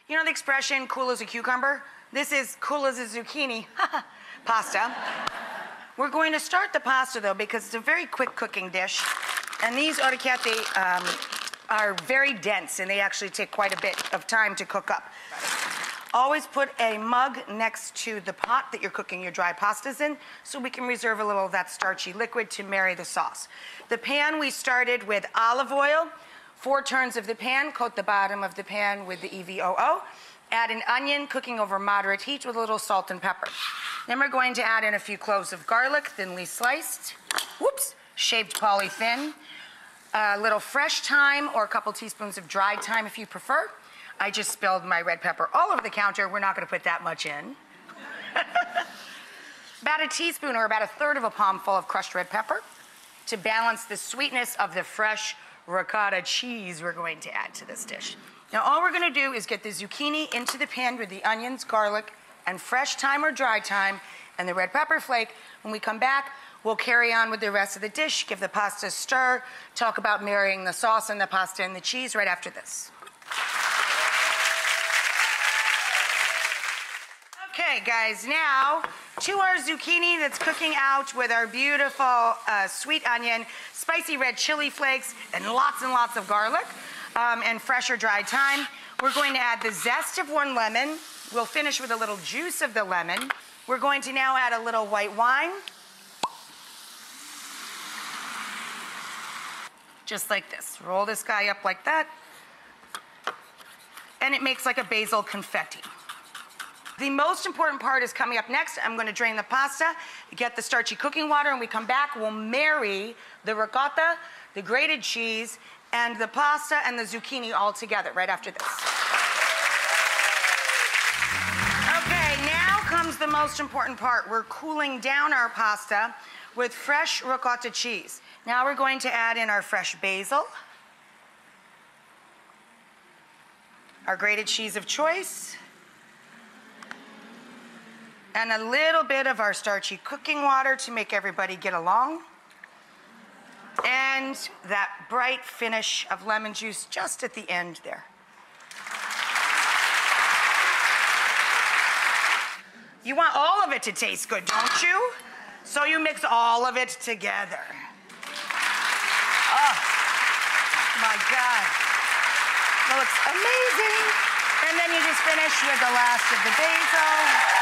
You know the expression, cool as a cucumber? This is cool as a zucchini pasta. We're going to start the pasta, though, because it's a very quick cooking dish. And these orecchiette are very dense, and they actually take quite a bit of time to cook up. Always put a mug next to the pot that you're cooking your dry pastas in, so we can reserve a little of that starchy liquid to marry the sauce. The pan, we started with olive oil. 4 turns of the pan, coat the bottom of the pan with the EVOO. Add an onion, cooking over moderate heat with a little salt and pepper. Then we're going to add in a few cloves of garlic, thinly sliced. Whoops, shaved polythin. A little fresh thyme or a couple teaspoons of dried thyme if you prefer. I just spilled my red pepper all over the counter. We're not going to put that much in. About a teaspoon or about a third of a palmful of crushed red pepper to balance the sweetness of the fresh ricotta cheese we're going to add to this dish. Now all we're going to do is get the zucchini into the pan with the onions, garlic, and fresh thyme or dry thyme, and the red pepper flake. When we come back, we'll carry on with the rest of the dish, give the pasta a stir, talk about marrying the sauce and the pasta and the cheese right after this. Okay, guys, now to our zucchini that's cooking out with our beautiful sweet onion, spicy red chili flakes, and lots of garlic, and fresh or dried thyme. We're going to add the zest of 1 lemon. We'll finish with a little juice of the lemon. We're going to now add a little white wine. Just like this. Roll this guy up like that. And it makes like a basil confetti. The most important part is coming up next. I'm going to drain the pasta, get the starchy cooking water, and we come back, we'll marry the ricotta, the grated cheese, and the pasta and the zucchini all together right after this. Okay, now comes the most important part. We're cooling down our pasta with fresh ricotta cheese. Now we're going to add in our fresh basil, our grated cheese of choice, and a little bit of our starchy cooking water to make everybody get along. And that bright finish of lemon juice just at the end there. You want all of it to taste good, don't you? So you mix all of it together. Oh, my God. That looks amazing. And then you just finish with the last of the basil.